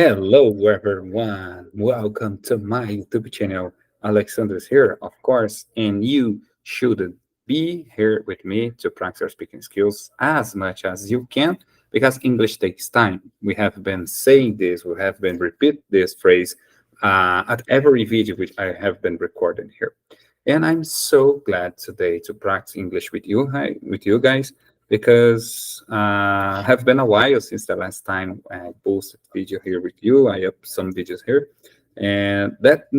Hello, everyone. Welcome to my YouTube channel. Alexander is here, of course, and you should be here with me to practice your speaking skills as much as you can because English takes time. We have been saying this, we have been repeat this phrase at every video which I have been recording here. And I'm so glad today to practice English with you guys, because have been a while since the last time I posted video here with you. I up some videos here, and that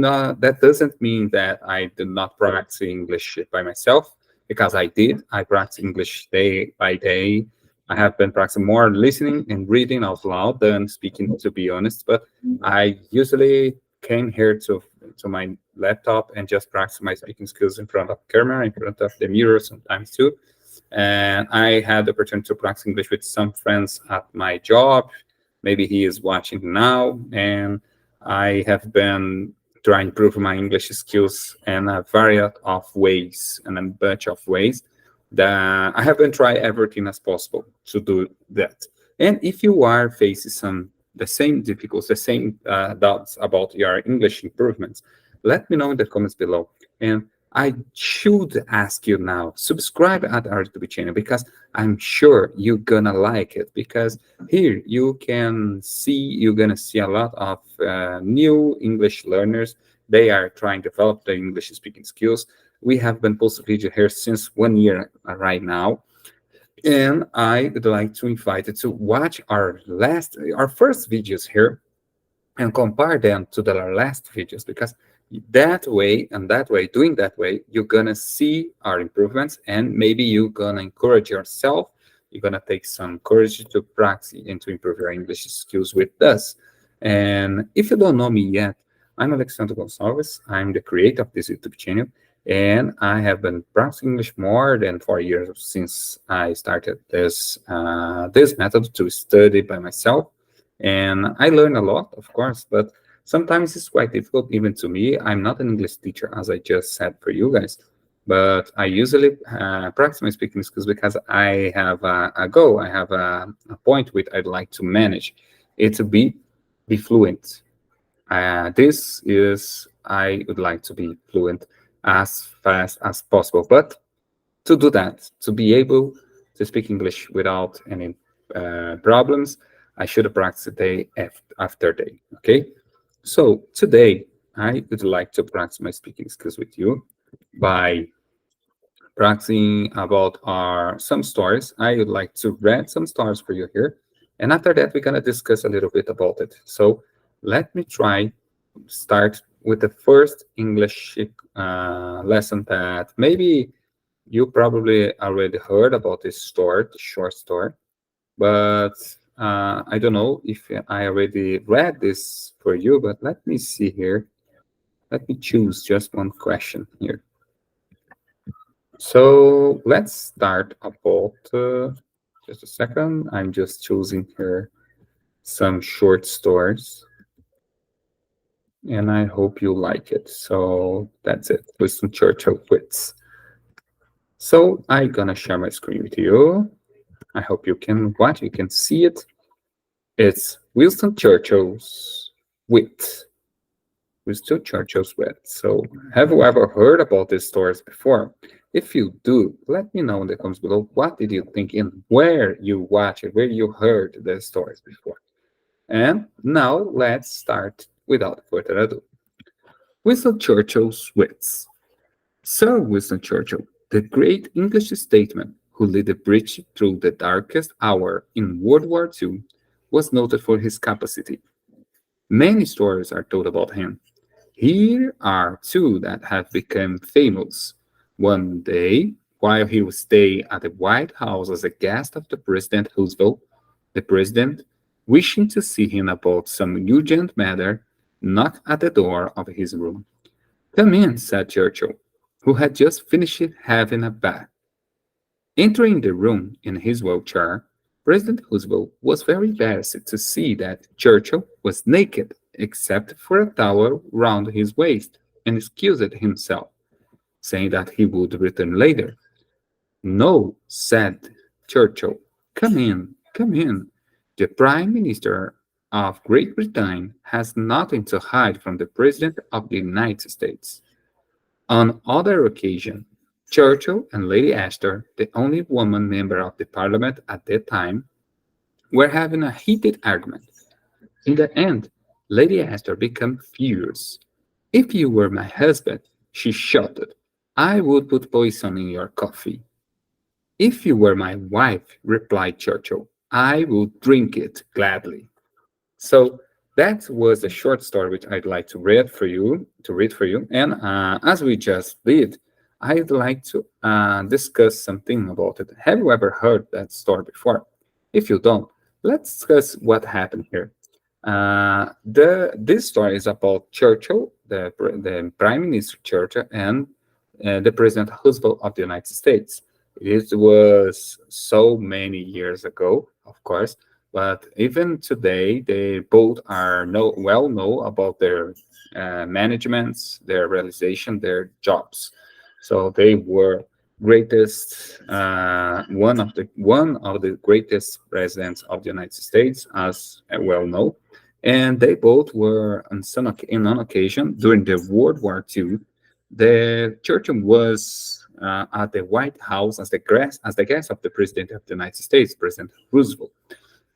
doesn't mean that I did not practice English by myself, because I did. I practice English day by day. I have been practicing more listening and reading out loud than speaking, to be honest. But I usually came here to my laptop and just practice my speaking skills in front of camera, in front of the mirror sometimes too. And I had the opportunity to practice English with some friends at my job. Maybe he is watching now, and I have been trying to improve my English skills in a variety of ways and a bunch of ways that I have been trying everything as possible to do that. And if you are facing the same difficulties, the same doubts about your English improvements, let me know in the comments below. And I should ask you now, subscribe at our YouTube channel, because I'm sure you're gonna like it, because here you're gonna see a lot of new English learners. They are trying to develop their English speaking skills. We have been posting video here since 1 year right now. And I would like to invite you to watch our first videos here and compare them to the last videos, because doing that way, you're gonna see our improvements, and maybe you're gonna encourage yourself. You're gonna take some courage to practice and to improve your English skills with us. And if you don't know me yet, I'm Alexandre Gonçalves. I'm the creator of this YouTube channel, and I have been practicing English more than 4 years since I started this method to study by myself. And I learn a lot, of course, but sometimes it's quite difficult even to me. I'm not an English teacher, as I just said for you guys, but I usually practice my speaking skills because I have a goal. I have a point which I'd like to manage. It's to be fluent. I would like to be fluent as fast as possible. But to do that, to be able to speak English without any problems, I should practice day after day. Okay. So today I would like to practice my speaking skills with you by practicing about some stories. I would like to read some stories for you here, and after that we're gonna discuss a little bit about it. So let me try start with the first English lesson that maybe you probably already heard about this story, the short story, but I don't know if I already read this for you, but let me see here. Let me choose just one question here. So let's start about, just a second. I'm just choosing here some short stories, and I hope you like it. So that's it, Winston Churchill quits. So I'm gonna share my screen with you. I hope you can watch, you can see it. It's Winston Churchill's wit. Winston Churchill's wit. So have you ever heard about these stories before? If you do, let me know in the comments below. What did you think and where you watched it, where you heard the stories before? And now let's start without further ado. Winston Churchill's wits. Sir Winston Churchill, the great English statesman who led the British through the darkest hour in World War II, was noted for his capacity. Many stories are told about him. Here are two that have become famous. One day, while he was staying at the White House as a guest of the President Roosevelt, the president, wishing to see him about some urgent matter, knocked at the door of his room. "Come in," said Churchill, who had just finished having a bath. Entering the room in his wheelchair, President Roosevelt was very embarrassed to see that Churchill was naked except for a towel round his waist, and excused himself, saying that he would return later. "No," said Churchill. Come in, come in. The Prime Minister of Great Britain has nothing to hide from the President of the United States. On other occasions, Churchill and Lady Astor, the only woman member of the Parliament at that time, were having a heated argument. In the end, Lady Astor became furious. "If you were my husband," she shouted, "I would put poison in your coffee." "If you were my wife," replied Churchill, "I would drink it gladly." So that was a short story which I'd like to read for you. And as we just did, I'd like to discuss something about it. Have you ever heard that story before? If you don't, let's discuss what happened here. The This story is about Churchill, the Prime Minister Churchill, and the President Roosevelt of the United States. It was so many years ago, of course, but even today, they both are well known about their managements, their realization, their jobs. So they were greatest one of the greatest presidents of the United States, as well known. And they both were on occasion during the World War II. The Churchill was at the White House as the guest of the President of the United States, President Roosevelt.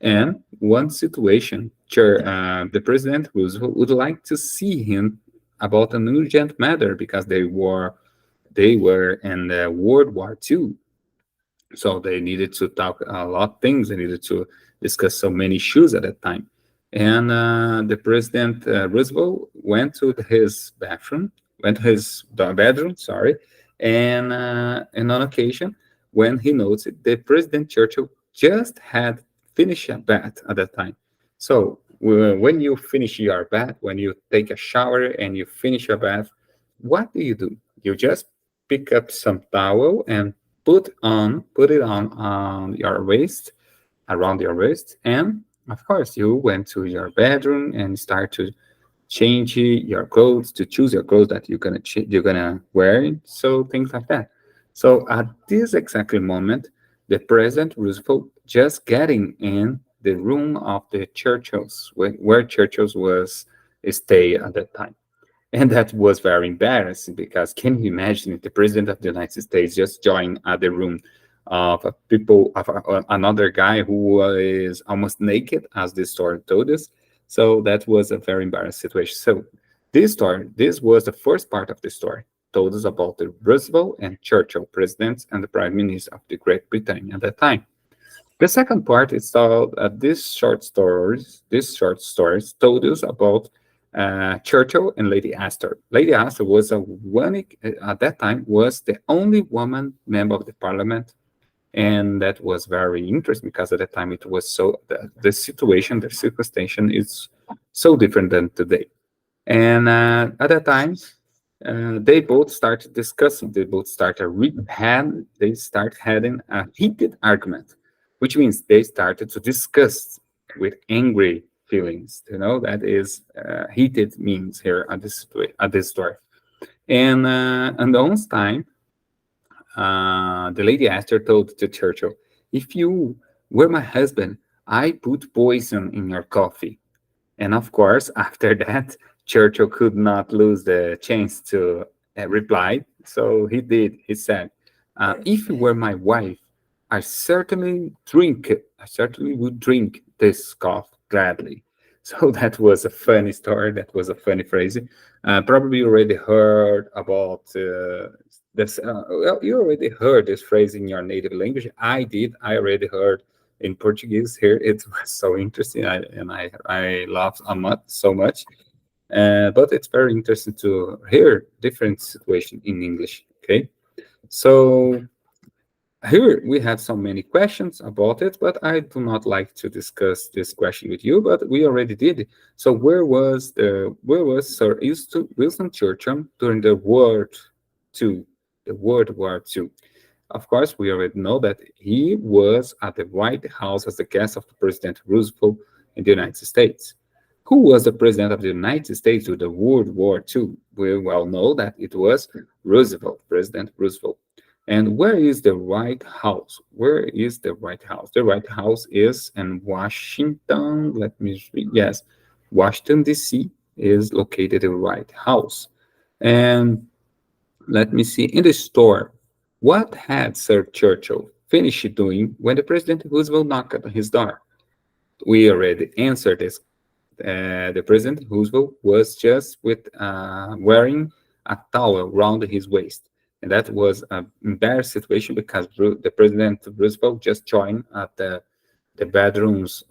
And one situation, the President Roosevelt would like to see him about an urgent matter because they were in the World War II, so they needed to talk a lot of things. They needed to discuss so many issues at that time. And the President Roosevelt went to his bedroom, sorry, and on occasion, when he noticed that President Churchill just had finished a bath at that time. So when you finish your bath, when you take a shower and you finish your bath, what do? You just pick up some towel and put it on your waist, around your waist, and of course you went to your bedroom and start to change your clothes, to choose your clothes that you're gonna wear, so things like that. So at this exactly moment, the President Roosevelt just getting in the room of the Churchills, where Churchill's was stay at that time. And that was very embarrassing because can you imagine if the President of the United States just joined the room of another guy who was almost naked, as this story told us? So that was a very embarrassing situation. So this was the first part of the story, told us about the Roosevelt and Churchill presidents and the Prime Minister of the Great Britain at that time. The second part is called these short stories told us about Churchill and Lady Astor. Lady Astor was at that time was the only woman member of the parliament, and that was very interesting because at that time it was so the situation, the circumstance is so different than today. And at that time, they both started discussing. They both started they start having a heated argument, which means they started to discuss with angry feelings. That is heated means here at this story. And those time, the Lady Astor told to Churchill, "If you were my husband, I put poison in your coffee." And of course, after that, Churchill could not lose the chance to reply. So he did. He said, "If you were my wife, I certainly would drink this coffee gladly." So that was a funny story. That was a funny phrase. Probably you already heard about this. Well, you already heard this phrase in your native language. I did. I already heard in Portuguese here. It was so interesting, I laughed so much. But it's very interesting to hear different situation in English. Okay, so here we have so many questions about it, but I do not like to discuss this question with you. But we already did. So where was Sir Winston Churchill during the Two, the World War II? Of course, we already know that he was at the White House as the guest of the President Roosevelt in the United States. Who was the President of the United States during the World War II? We well know that it was President Roosevelt. And where is the White House? Where is the White House? The White House is in Washington. Let me read. Yes, Washington, D.C. is located in White House. And let me see. In the store, what had Sir Churchill finished doing when the President Roosevelt knocked at his door? We already answered this. The President Roosevelt was just with wearing a towel around his waist, and that was an embarrassed situation because the President Roosevelt just joined at the bedrooms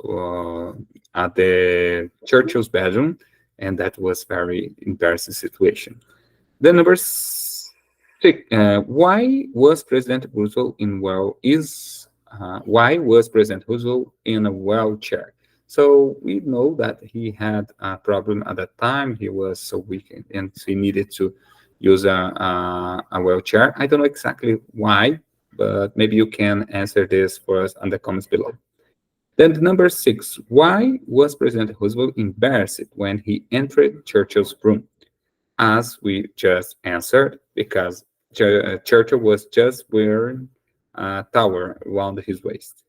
at the Churchill's bedroom, and that was very embarrassing situation. The number six, why was President Roosevelt in well is why was President Roosevelt in a wheelchair? So we know that he had a problem at that time. He was so weak and he needed to use a wheelchair. I don't know exactly why, but maybe you can answer this for us on the comments below. Then the number six, why was President Roosevelt embarrassed when he entered Churchill's room? As we just answered, because Churchill was just wearing a towel around his waist.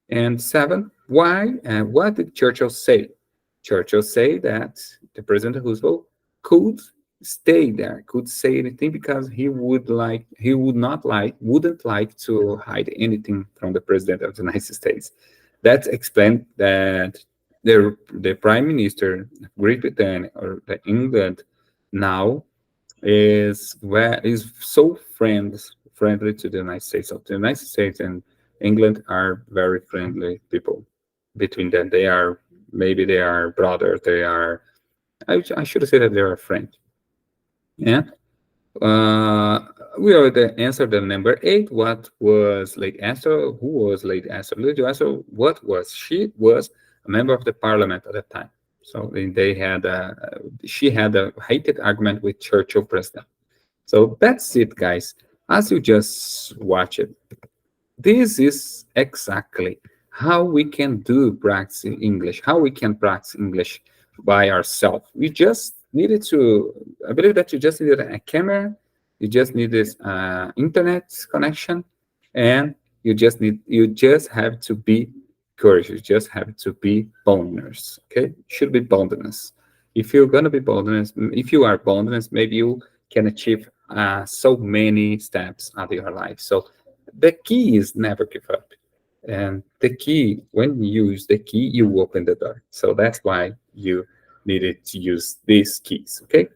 And seven, why and what did Churchill say? Churchill said that the President Roosevelt could stay there, could say anything because he would not like, wouldn't like to hide anything from the President of the United States. That explained that the Prime Minister of Great Britain or the England now is so friendly to the United States. So the United States and England are very friendly people. Between them, they are maybe they are brothers. They are I should say that they are friends. Yeah. Uh, we already answered the number eight. What was late answer? Who was late answer? Late answer. What was she? Was a member of the parliament at the time. So they had she had a heated argument with Churchill president. So that's it, guys. As you just watch it, this is exactly how we can do practice in English, how we can practice English by ourselves. We just needed to, I believe that you just needed a camera, you just need this internet connection, and you just have to be courage. You just have to be boldness. Okay, should be boldness. If you're gonna be boldness, if you are boldness, maybe you can achieve so many steps out of your life. So the key is never give up. And the key, when you use the key, you open the door. So that's why you needed to use these keys. Okay.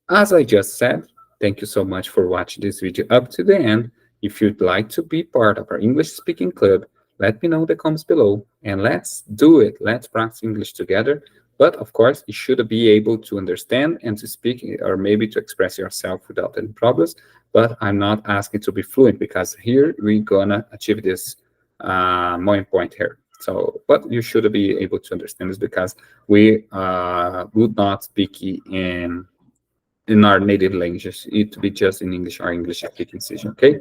As I just said, thank you so much for watching this video up to the end. If you'd like to be part of our English speaking club, let me know in the comments below and let's do it. Let's practice English together. But of course, you should be able to understand and to speak or maybe to express yourself without any problems. But I'm not asking to be fluent because here we're gonna achieve this main point here. So, but you should be able to understand this because we would not speak in our native languages. It be just in English or English speaking session. Okay,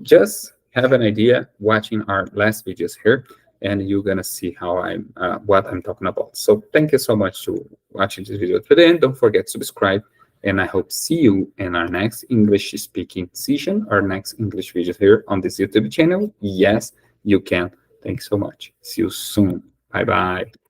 just have an idea watching our last videos here, and you're gonna see how I'm what I'm talking about. So thank you so much for watching this video to the end. Don't forget to subscribe, and I hope to see you in our next English speaking session or next English videos here on this YouTube channel. Yes, you can. Thanks so much. See you soon. Bye bye.